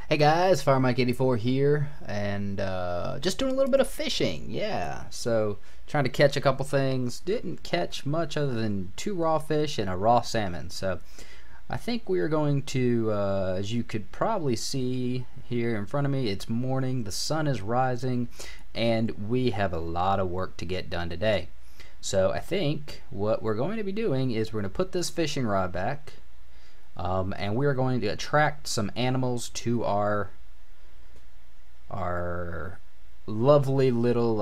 Hey guys, Fire Mike 84 here, and just doing a little bit of fishing. Yeah, so trying to catch a couple things. Didn't catch much other than 2 raw fish and a raw salmon. So I think we are going to, as you could probably see here in front of me, it's morning, the sun is rising, and we have a lot of work to get done today. So I think what we're going to be doing is we're going to put this fishing rod back. And we are going to attract some animals to our lovely little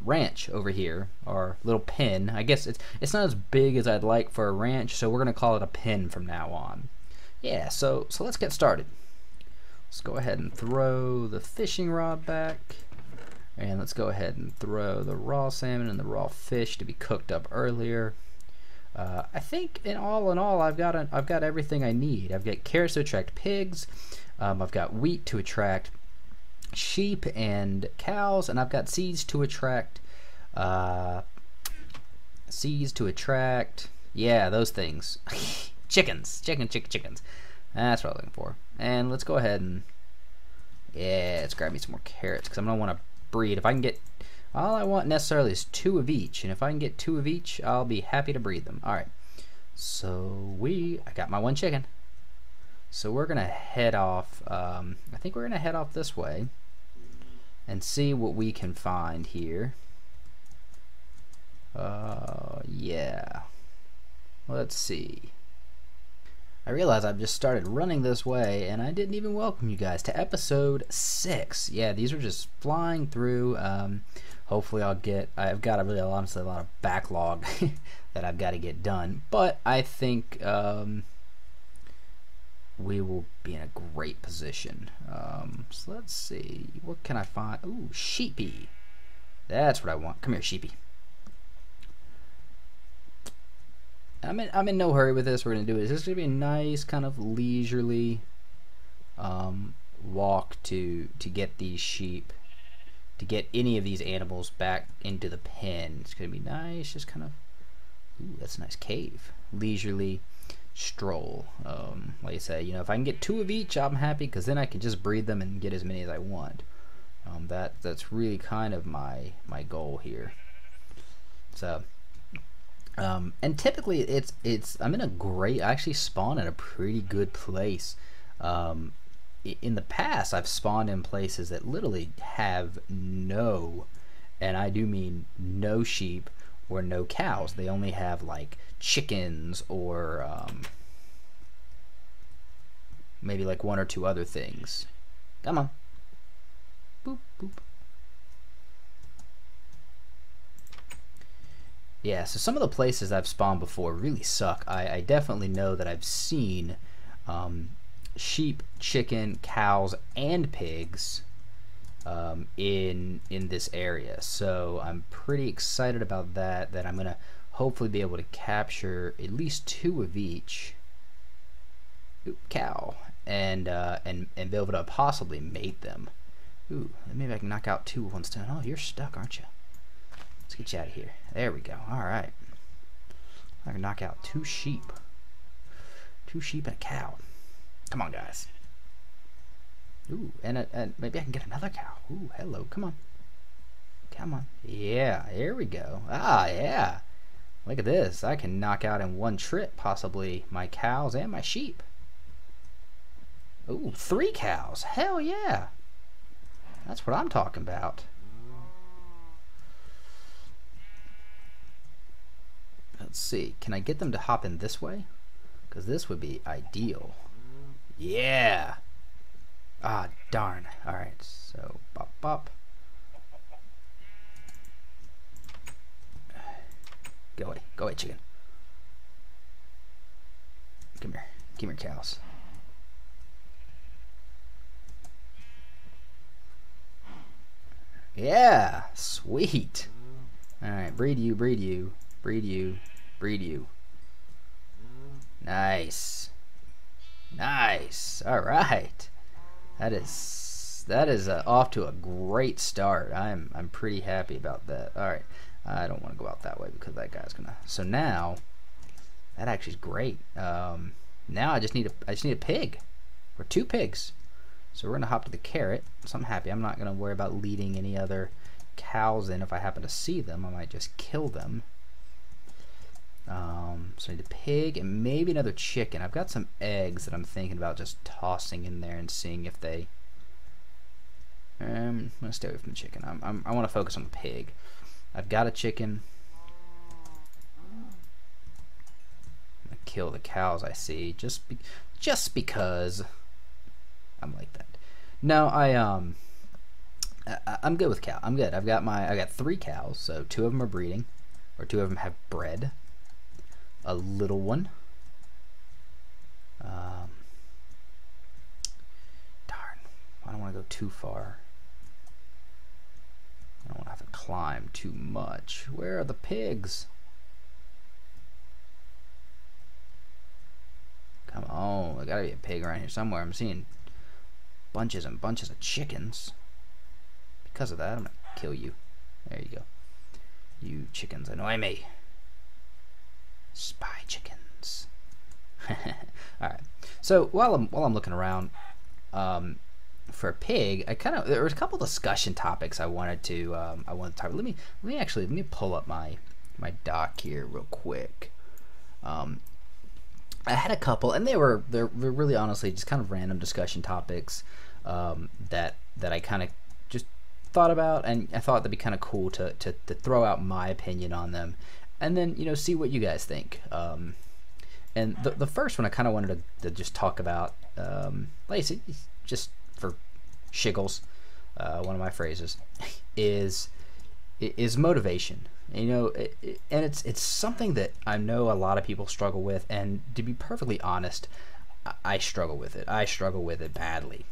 ranch over here, our little pen. I guess it's not as big as I'd like for a ranch, so we're gonna call it a pen from now on. Yeah, so let's get started. Let's go ahead and throw the fishing rod back, and let's go ahead and throw the raw salmon and the raw fish to be cooked up earlier. I think in all I've got everything I need. I've got carrots to attract pigs, I've got wheat to attract sheep and cows, and I've got seeds to attract yeah, those things. chickens. That's what I'm looking for. And let's go ahead and let's grab me some more carrots, because I'm gonna want to breed. If I can get, all I want necessarily is 2 of each, and if I can get 2 of each, I'll be happy to breed them. Alright, so I got my 1 chicken. So we're gonna head off, I think we're gonna head off this way and see what we can find here. Yeah, let's see. I realize I've just started running this way, and I didn't even welcome you guys to episode 6. Yeah, these are just flying through. Hopefully I've got honestly a lot of backlog that I've got to get done, but I think we will be in a great position. So let's see, what can I find? Ooh, sheepy. That's what I want. Come here, sheepy. I'm in no hurry with this. We're gonna do it. This is gonna be a nice kind of leisurely walk to get these sheep, to get any of these animals back into the pen. It's gonna be nice, just kind of, ooh, that's a nice cave. Leisurely stroll. Like I say, you know, if I can get 2 of each, I'm happy, because then I can just breed them and get as many as I want. That's really kind of my goal here. So. And typically I'm in a great, I actually spawn at a pretty good place. In the past I've spawned in places that literally have no, and I do mean no, sheep or no cows. They only have like chickens or maybe like 1 or 2 other things. Come on. Boop boop. Yeah, so some of the places I've spawned before really suck. I definitely know that I've seen sheep, chicken, cows, and pigs in this area. So I'm pretty excited about that I'm gonna hopefully be able to capture at least 2 of each cow and be able to possibly mate them. Ooh, maybe I can knock out 2 with 1 stone. Oh, you're stuck, aren't you? Let's get you out of here. There we go. Alright. I can knock out 2 sheep. 2 sheep and a cow. Come on, guys. Ooh, and maybe I can get another cow. Ooh, hello. Come on. Come on. Yeah, here we go. Ah, yeah. Look at this. I can knock out in 1 trip possibly my cows and my sheep. Ooh, 3 cows. Hell yeah. That's what I'm talking about. Let's see, can I get them to hop in this way? Because this would be ideal. Yeah! Ah, darn. Alright, so bop bop. Go away, chicken. Come here. Give me your cows. Yeah! Sweet! Alright, breed you. Breed you. Nice. Alright. That is off to a great start. I'm pretty happy about that. Alright. I don't want to go out that way because that guy's gonna, so now that actually is great. Now I just need a pig. or 2 pigs. So we're gonna hop to the carrot. So I'm happy. I'm not gonna worry about leading any other cows in. If I happen to see them, I might just kill them. So I need a pig and maybe another chicken. I've got some eggs that I'm thinking about just tossing in there and seeing if they. I'm gonna stay away from the chicken. I want to focus on the pig. I've got a chicken. I'm gonna kill the cows I see just because I'm like that. No, I'm good with cow. I'm good. I got 3 cows, so 2 of them are breeding, or 2 of them have bred. A little one. Darn. I don't want to go too far. I don't want to have to climb too much. Where are the pigs? Come on. There gotta be a pig around here somewhere. I'm seeing bunches and bunches of chickens. Because of that, I'm gonna kill you. There you go. You chickens annoy me. Spy chickens. Alright. So while I'm looking around for a pig, there was a couple discussion topics I wanted to talk about. Let me pull up my doc here real quick. I had a couple, and they're really honestly just kind of random discussion topics that I kind of just thought about, and I thought that'd be kind of cool to throw out my opinion on them, and then see what you guys think. And the first one I kind of wanted to just talk about, like I said, just for shiggles, one of my phrases is motivation. And it's something that I know a lot of people struggle with, and to be perfectly honest, I struggle with it. I struggle with it badly.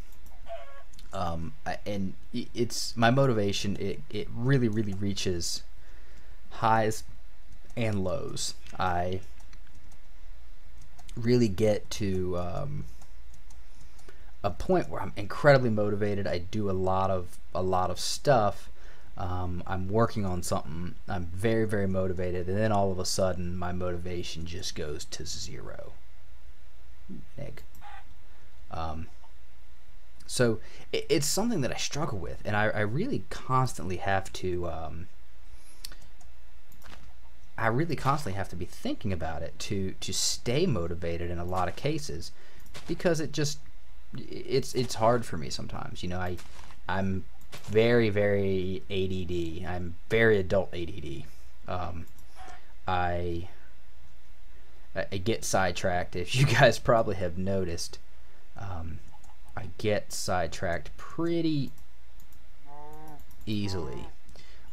And it's my motivation. It really reaches highs and lows. I really get to a point where I'm incredibly motivated. I do a lot of stuff. I'm working on something. I'm very motivated, and then all of a sudden my motivation just goes to 0. Egg. So it's something that I struggle with, and I really constantly have to be thinking about it to stay motivated in a lot of cases, because it's hard for me sometimes. I'm very ADD. I'm very adult ADD. I get sidetracked. If you guys probably have noticed, I get sidetracked pretty easily.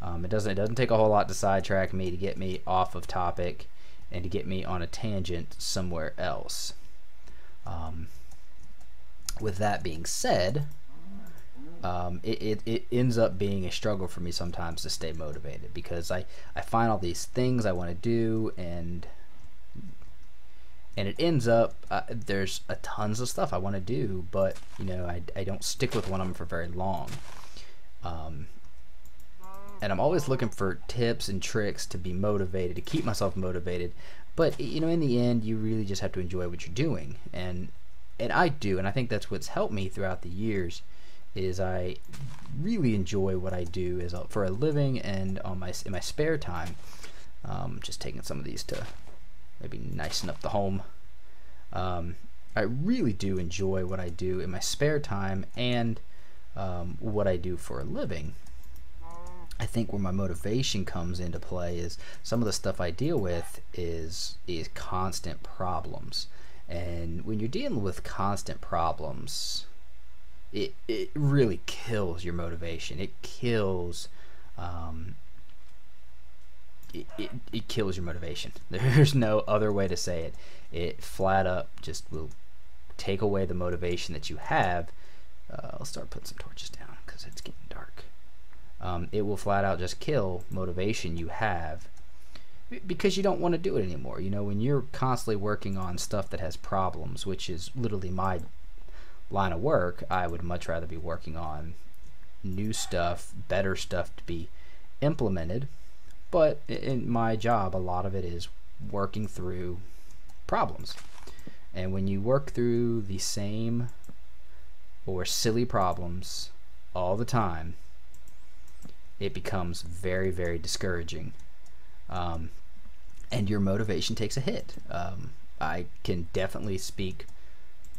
It doesn't take a whole lot to sidetrack me, to get me off of topic, and to get me on a tangent somewhere else. With that being said, it ends up being a struggle for me sometimes to stay motivated, because I find all these things I want to do, and it ends up there's tons of stuff I want to do, but I don't stick with one of them for very long. And I'm always looking for tips and tricks to be motivated, to keep myself motivated. But in the end, you really just have to enjoy what you're doing, and I do, and I think that's what's helped me throughout the years. Is I really enjoy what I do for a living, and in my spare time. Just taking some of these to maybe nicen up the home. I really do enjoy what I do in my spare time, and what I do for a living. I think where my motivation comes into play is some of the stuff I deal with is constant problems, and when you're dealing with constant problems, it really kills your motivation. It kills it kills your motivation. There's no other way to say it. It flat up just will take away the motivation that you have. I'll start putting some torches down because it's getting dark. It will flat out just kill motivation you have, because you don't want to do it anymore. When you're constantly working on stuff that has problems, which is literally my line of work, I would much rather be working on new stuff, better stuff to be implemented. But in my job, a lot of it is working through problems. And when you work through the same or silly problems all the time, it becomes very, very discouraging, and your motivation takes a hit. I can definitely speak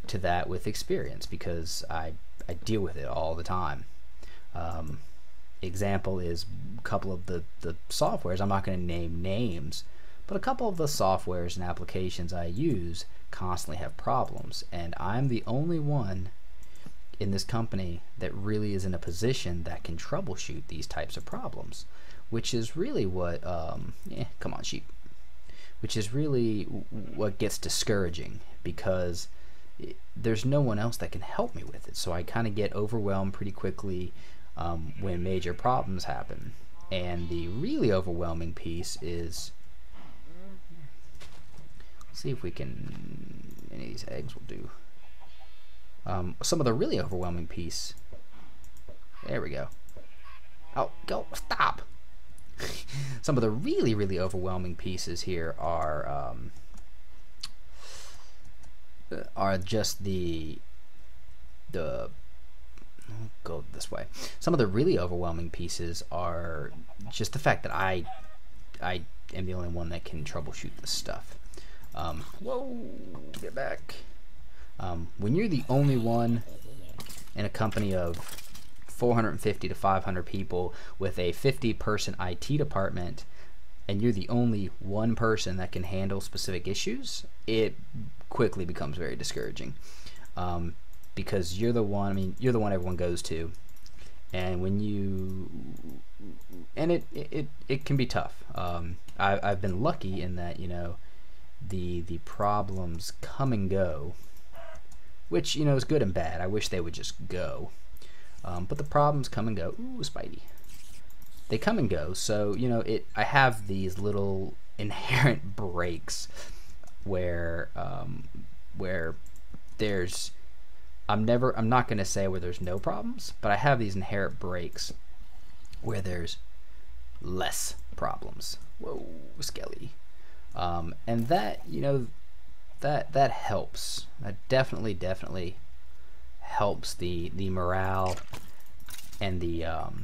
to that with experience because I deal with it all the time. Example is a couple of the softwares. I'm not going to name names, but a couple of the softwares and applications I use constantly have problems, and I'm the only one in this company that really is in a position that can troubleshoot these types of problems, which is really what come on sheep, which is really what gets discouraging, because there's no one else that can help me with it. So I kind of get overwhelmed pretty quickly when major problems happen. And the really overwhelming piece is, see if we can, any of these eggs will do. Some of the really overwhelming piece, there we go. Oh, go, stop. Some of the really, really overwhelming pieces here are just the go this way. Some of the really overwhelming pieces are just the fact that I am the only one that can troubleshoot this stuff. Whoa, get back. When you're the only one in a company of 450 to 500 people with a 50-person IT department, and you're the only one person that can handle specific issues, it quickly becomes very discouraging. Because you're the one, I mean, you're the one everyone goes to, and when you, and it can be tough. I've been lucky in that, you know, the problems come and go, which, you know, is good and bad. I wish they would just go, but the problems come and go. Ooh, Spidey. They come and go. So, you know, I have these little inherent breaks where there's, I'm not going to say where there's no problems, but I have these inherent breaks where there's less problems. Whoa, Skelly. And that, you know, that helps. That definitely helps the morale and the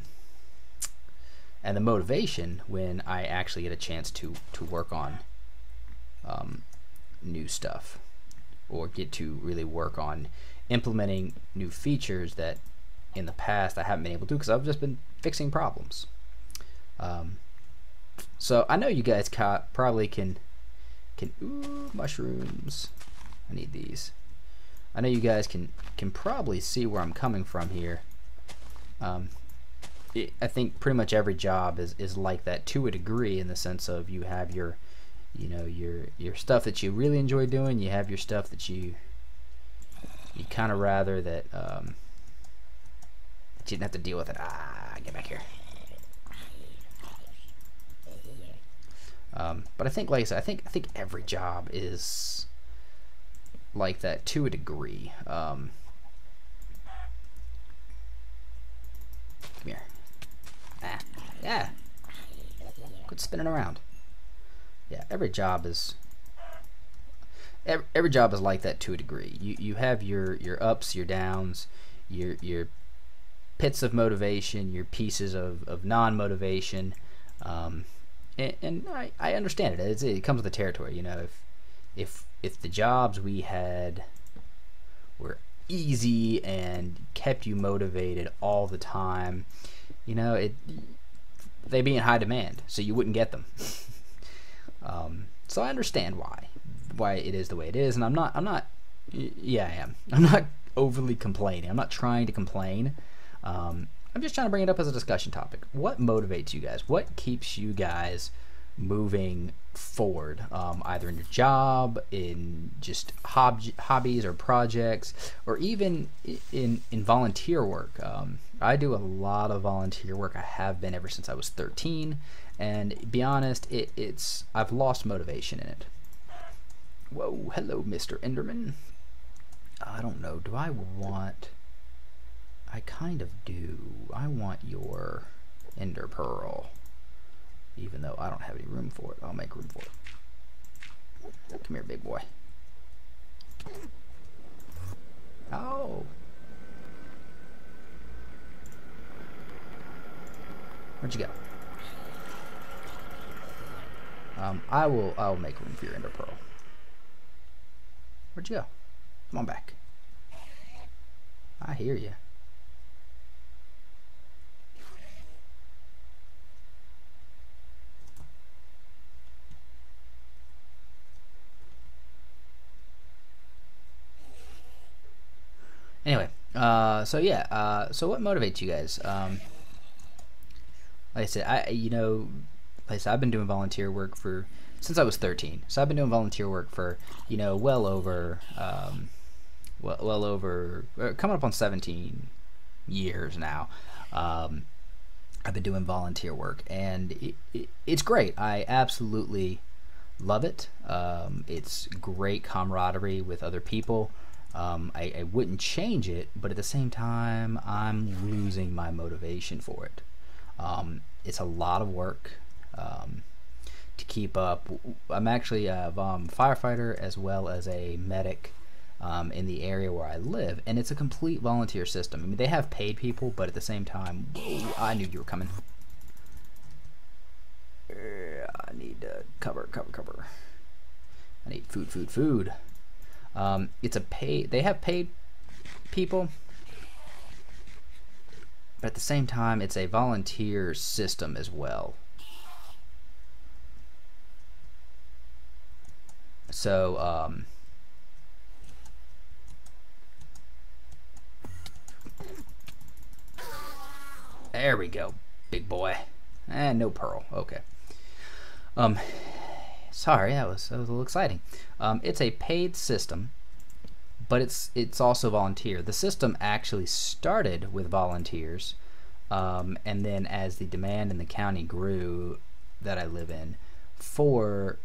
motivation when I actually get a chance to work on new stuff, or get to really work on implementing new features that in the past I haven't been able to because I've just been fixing problems. So I know you guys probably can ooh, mushrooms. I need these. I know you guys can probably see where I'm coming from here. I think pretty much every job is like that to a degree, in the sense of you have your, you know, your stuff that you really enjoy doing. You have your stuff that you kind of rather that you didn't have to deal with it. Get back here. But I think, like I said, I think every job is like that to a degree. Come here. Yeah. Quit spinning around. Yeah, every job is like that to a degree. You have your ups, your downs, your pits of motivation, your pieces of non-motivation. And I understand it. It comes with the territory. You know, if the jobs we had were easy and kept you motivated all the time, you know, they'd be in high demand, so you wouldn't get them. So I understand why it is the way it is, and I'm not. Yeah, I am. I'm not overly complaining. I'm not trying to complain. I'm just trying to bring it up as a discussion topic. What motivates you guys? What keeps you guys moving forward, either in your job, in just hobbies or projects, or even in volunteer work? I do a lot of volunteer work. I have been ever since I was 13, and be honest, I've lost motivation in it. Whoa, hello, Mr. Enderman. I don't know. Do I want... I kind of do. I want your Ender Pearl, even though I don't have any room for it. I'll make room for it. Come here, big boy. Oh. Where'd you go? I will make room for your ender pearl. Where'd you go? Come on back. I hear you. Anyway, so yeah, so what motivates you guys? Like I said, I've been doing volunteer work since I was 13. So I've been doing volunteer work for, well over coming up on 17 years now. I've been doing volunteer work, and it's great. I absolutely love it. It's great camaraderie with other people. I wouldn't change it, but at the same time, I'm losing my motivation for it. It's a lot of work to keep up. I'm actually a firefighter as well as a medic in the area where I live, and it's a complete volunteer system. I mean, they have paid people, but at the same time, whoa, I knew you were coming. I need to cover. I need food. It's a paid. They have paid people, but at the same time, it's a volunteer system as well. So, there we go, big boy. And no pearl. Okay. Sorry, that was a little exciting. It's a paid system, but it's also volunteer. The system actually started with volunteers, and then as the demand in the county grew that I live in for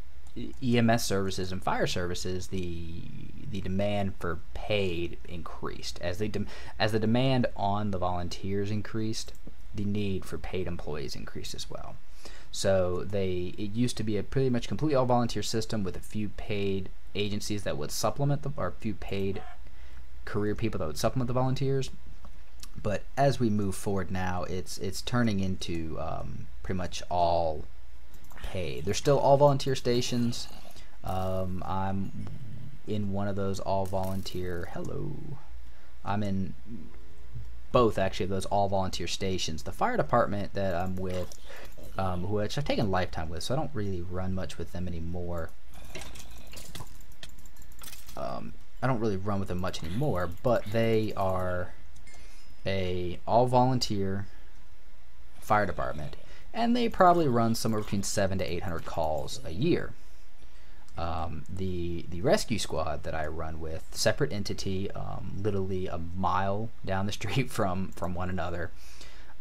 EMS services and fire services, the demand for paid increased. As the demand on the volunteers increased, the need for paid employees increased as well. So it used to be a pretty much completely all volunteer system with a few paid agencies that would supplement or a few paid career people that would supplement the volunteers. But as we move forward now, it's turning into pretty much all paid. There's still all volunteer stations. I'm in one of those all volunteer. Hello. I'm in both actually of those all volunteer stations. The fire department that I'm with, which I've taken lifetime with, so I don't really run much with them anymore. I don't really run with them much anymore, but they are a all volunteer fire department, and they probably run somewhere between 700 to 800 calls a year. The rescue squad that I run with, separate entity, literally a mile down the street from one another.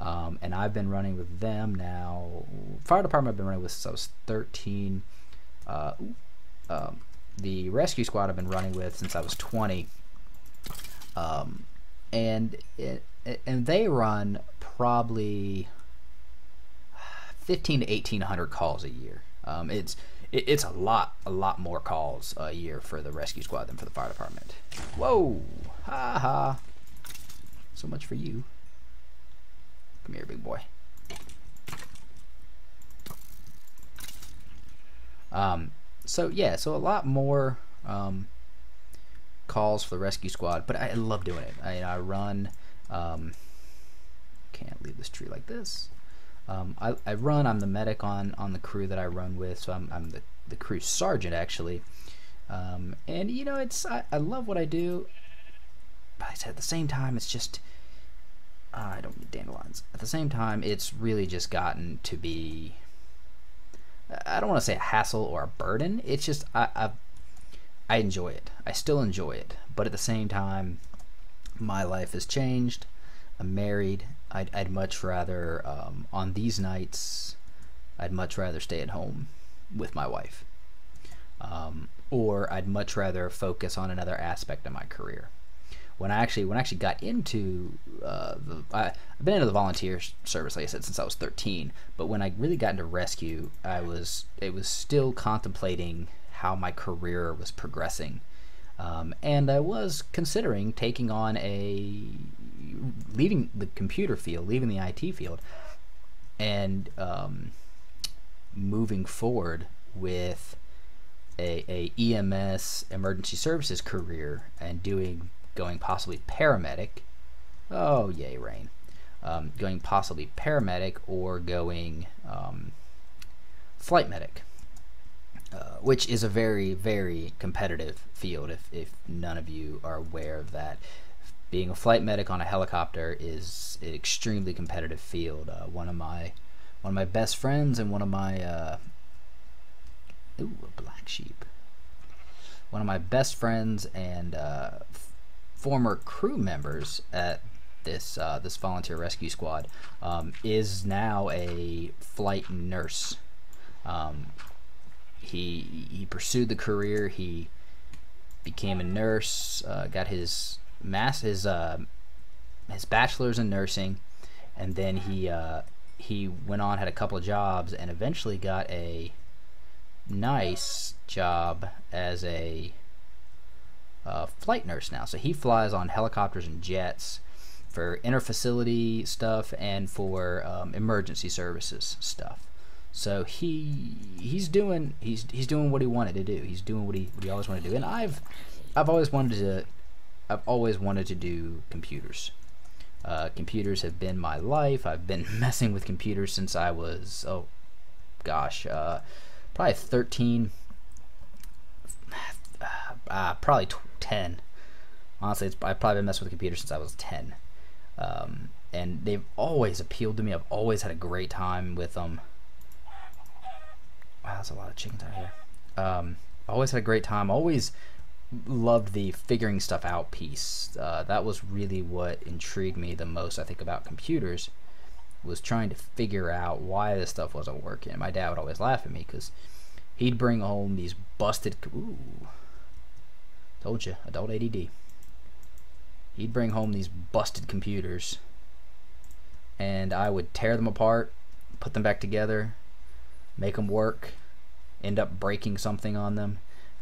And I've been running with them now. Fire department I've been running with since I was 13. The rescue squad I've been running with since I was 20. And they run probably 15 to 1800 calls a year. It's a lot more calls a year for the rescue squad than for the fire department. Whoa, ha ha. So much for you. Come here, big boy. So yeah, so a lot more calls for the rescue squad, but I love doing it. I run. Can't leave this tree like this. I run. I'm the medic on the crew that I run with, so I'm the crew sergeant actually. And it's I love what I do, but at the same time, it's just I don't need dandelions. At the same time, it's really just gotten to be, I don't want to say a hassle or a burden. It's just I enjoy it. I still enjoy it, but at the same time, my life has changed. I'm married. I'd much rather on these nights, I'd much rather stay at home with my wife, or I'd much rather focus on another aspect of my career. When I actually got into I've been into the volunteer service, like I said, since I was 13. But when I really got into rescue, it was still contemplating how my career was progressing, and I was considering taking on leaving the computer field, leaving the IT field, and moving forward with a EMS emergency services career and going possibly paramedic. Oh yay, rain. Going possibly paramedic or going flight medic, which is a very, very competitive field if none of you are aware of that. Being a flight medic on a helicopter is an extremely competitive field. One of my best friends and one of my ooh, a black sheep. One of my best friends and former crew members at this volunteer rescue squad is now a flight nurse. He pursued the career. He became a nurse. Got his bachelor's in nursing, and then he went on, had a couple of jobs, and eventually got a nice job as a flight nurse now. So he flies on helicopters and jets for interfacility stuff and for emergency services stuff. So he's doing what he wanted to do. He's doing what he always wanted to do. And I've always wanted to do computers. Computers have been my life. I've been messing with computers since I was probably 13, probably 10. Honestly, I've probably been messing with computers since I was 10. And they've always appealed to me. I've always had a great time with them. Wow, that's a lot of chickens out here. I always had a great time. Always loved the figuring stuff out piece. That was really what intrigued me the most, I think, about computers, was trying to figure out why this stuff wasn't working. My dad would always laugh at me because he'd bring home these busted... Ooh, told you, adult ADD. He'd bring home these busted computers, and I would tear them apart, put them back together, make them work, end up breaking something on them,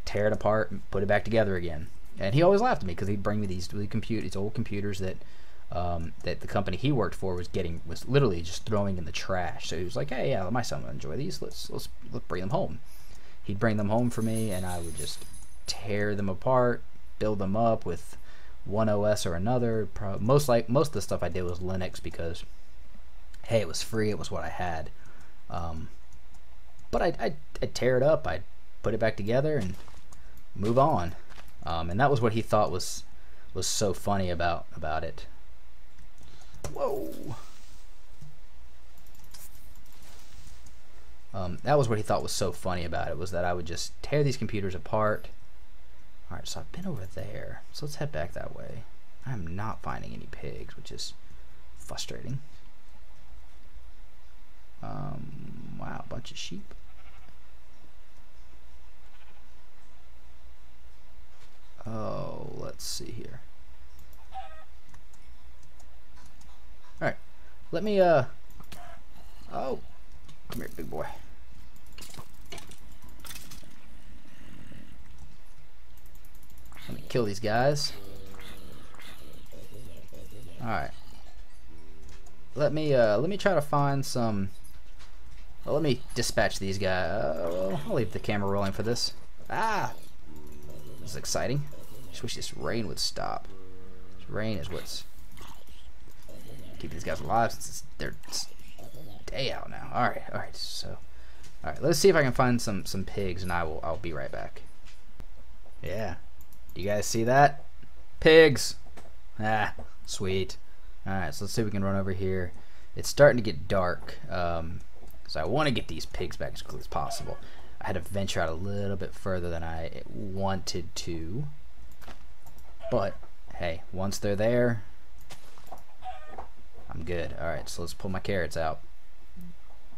tear it apart, and put it back together again. And he always laughed at me because he'd bring me these old computers that that the company he worked for was literally just throwing in the trash. So he was like, "Hey, yeah, my son will enjoy these. Let's bring them home." He'd bring them home for me, and I would just tear them apart, build them up with one OS or another. Most of the stuff I did was Linux because, hey, it was free. It was what I had. But I'd tear it up. I'd put it back together and move on. And that was what he thought was so funny about it. Whoa. That was what he thought was so funny about it, was that I would just tear these computers apart. Alright, so I've been over there. So let's head back that way. I'm not finding any pigs, which is frustrating. Wow, a bunch of sheep. Oh, let's see here. Alright, let me, oh, come here, big boy. Let me kill these guys. Alright. Let me try to find some... Well, let me dispatch these guys. I'll leave the camera rolling for this. Ah! This is exciting. Just wish this rain would stop. This rain is what's keeping these guys alive since it's day out now. Alright, so... Alright, let's see if I can find some pigs, and I'll be right back. Yeah. Do you guys see that? Pigs! Ah, sweet. Alright, so let's see if we can run over here. It's starting to get dark, so I want to get these pigs back as quickly as possible. I had to venture out a little bit further than I wanted to. But, hey, once they're there, I'm good. Alright, so let's pull my carrots out.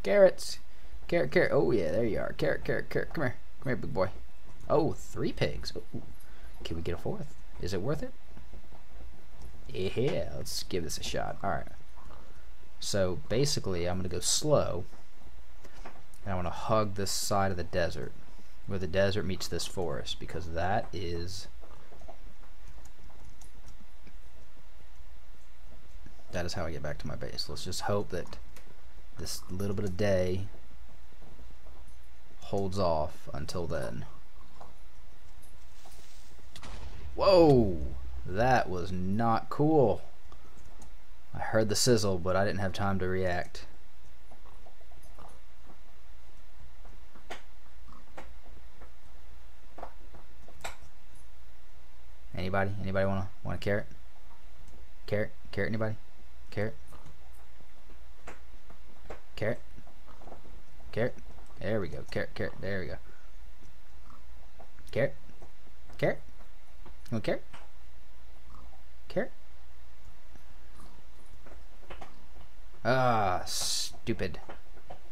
Carrots! Carrot. Oh, yeah, there you are. Carrot. Come here, big boy. Oh, 3 pigs. Ooh. Can we get a 4th? Is it worth it? Yeah, let's give this a shot. Alright. So, basically, I'm going to go slow. And I want to hug this side of the desert, where the desert meets this forest, because that is how I get back to my base. Let's just hope that this little bit of day holds off until then. Whoa, that was not cool. I heard the sizzle, but I didn't have time to react. Anybody? Anybody want a carrot? Carrot? Carrot? Anybody? Carrot? Carrot? Carrot? There we go. Carrot? Carrot? There we go. Carrot? Carrot? You want carrot? Carrot? Ah, stupid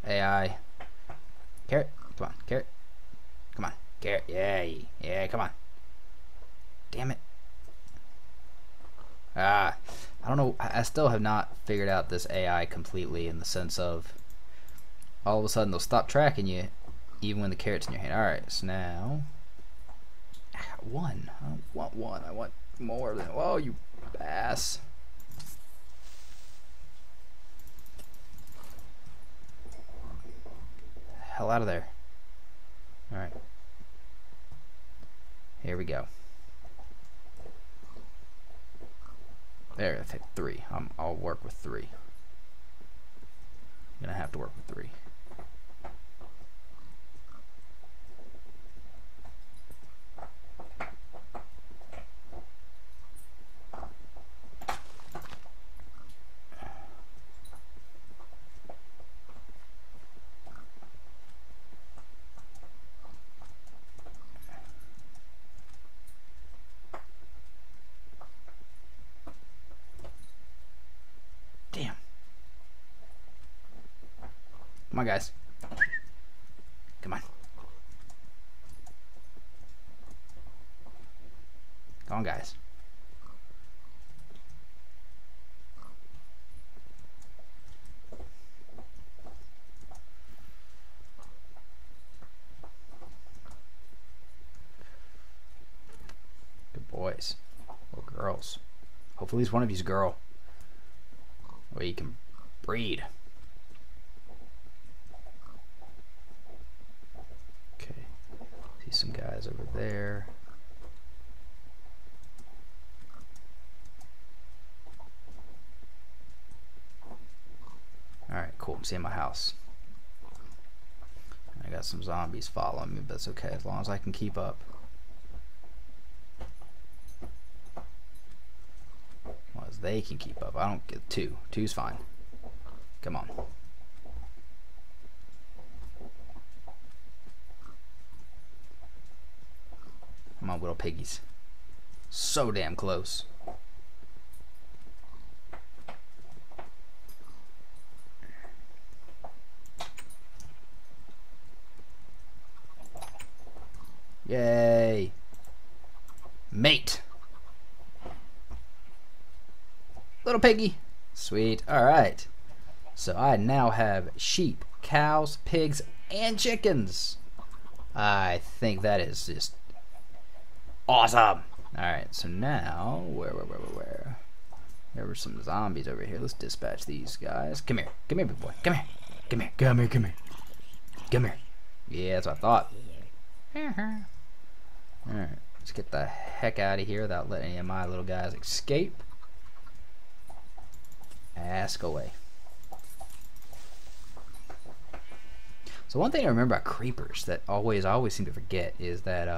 AI. Carrot? Come on, carrot. Come on, carrot. Yay. Yeah, come on. Damn it. I don't know. I still have not figured out this AI completely, in the sense of all of a sudden they'll stop tracking you even when the carrot's in your hand. Alright, so now I got one. I don't want one. I want more than. Whoa, you ass. Hell out of there. Alright. Here we go. There, I think 3. I'll work with 3. I'm gonna have to work with 3. Damn. Come on, guys. Come on. Come on, guys. Good boys. Or girls. Hopefully he's one of you's girl. Or you can breed. Okay. See some guys over there. Alright, cool. I'm seeing my house. I got some zombies following me, but that's okay as long as I can keep up. Well, as they can keep up. I don't get 2. 2's fine. Come on. Come on, little piggies. So damn close. Yay. Mate. Little piggy. Sweet. Alright. So I now have sheep, cows, pigs, and chickens. I think that is just awesome. Alright, so now, where? There were some zombies over here. Let's dispatch these guys. Come here. Come here, big boy. Come here. Come here. Come here. Come here. Come here. Yeah, that's what I thought. Alright, let's get the heck out of here without letting any of my little guys escape. Ask away. So one thing I remember about creepers that I always seem to forget is that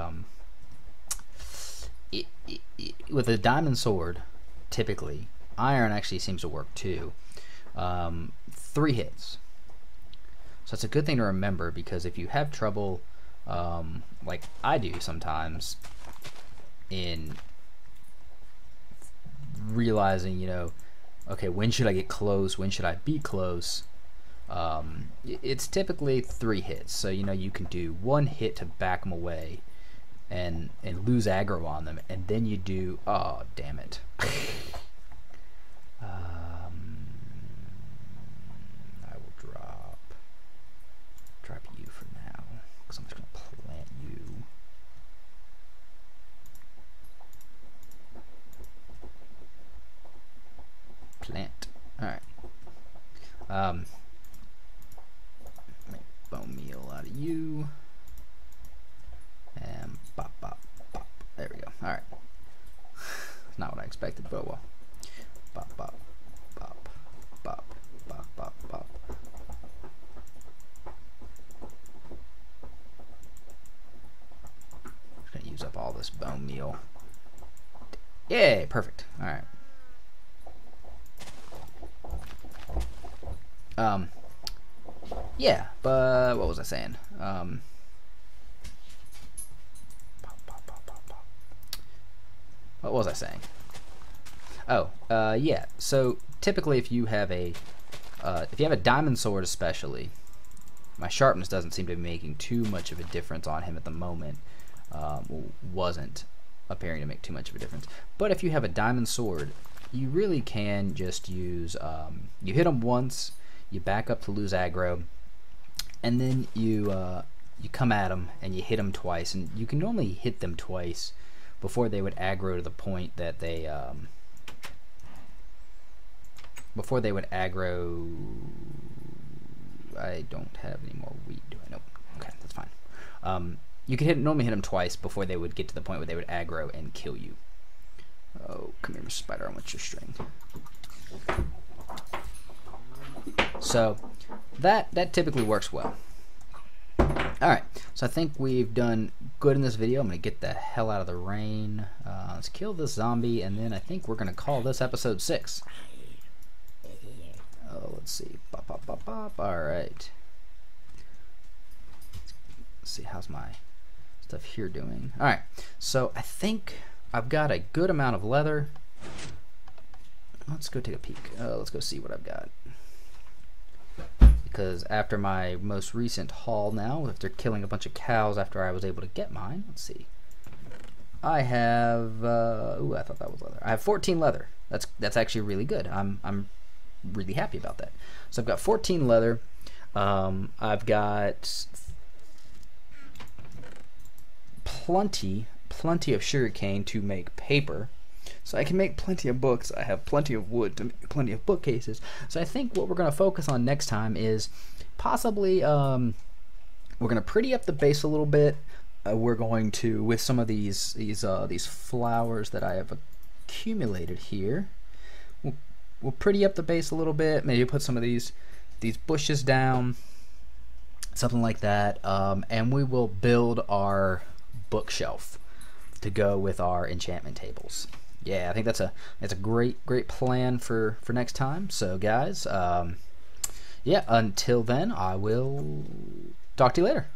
with a diamond sword, typically, iron actually seems to work too. 3 hits. So it's a good thing to remember, because if you have trouble, like I do sometimes, in realizing, you know, okay, when should I get close? When should I be close? It's typically 3 hits. So, you know, you can do 1 hit to back them away and lose aggro on them, and then you do, oh, damn it. I will drop you for now, because I'm just going to plant you. Plant. Alright. bone meal out of you. And bop, bop, bop. There we go. Alright. Not what I expected, but well. Bop, bop, bop, bop, bop, bop, bop. Just gonna use up all this bone meal. Yay, perfect. Alright. Yeah, but what was I saying? What was I saying? Oh, yeah. So typically, if you have a diamond sword, especially, my sharpness doesn't seem to be making too much of a difference on him at the moment. Wasn't appearing to make too much of a difference. But if you have a diamond sword, you really can just use. You hit him once, you back up to lose aggro, and then you come at him and you hit him twice, and you can normally hit them twice before they would aggro to the point that they before they would aggro. I don't have any more wheat, do I? Nope. Okay, that's fine. You can normally hit them twice before they would get to the point where they would aggro and kill you. Oh, come here, Mr. Spider, I want your string. So that typically works well. Alright, so I think we've done good in this video. I'm going to get the hell out of the rain. Let's kill this zombie, and then I think we're going to call this episode 6. Oh, let's see. Bop, bop, bop, bop. Alright. Let's see, how's my stuff here doing? Alright, so I think I've got a good amount of leather. Let's go take a peek. Let's go see what I've got. Because after my most recent haul now, after killing a bunch of cows after I was able to get mine, let's see. I have, ooh, I thought that was leather. I have 14 leather. That's actually really good. I'm really happy about that. So I've got 14 leather. I've got plenty of sugarcane to make paper. So I can make plenty of books. I have plenty of wood to make plenty of bookcases. So I think what we're going to focus on next time is possibly we're going to pretty up the base a little bit. We're going to, with some of these flowers that I have accumulated here, we'll pretty up the base a little bit. Maybe put some of these bushes down, something like that, and we will build our bookshelf to go with our enchantment tables. Yeah, I think that's a great plan for next time. So guys, yeah, until then, I will talk to you later.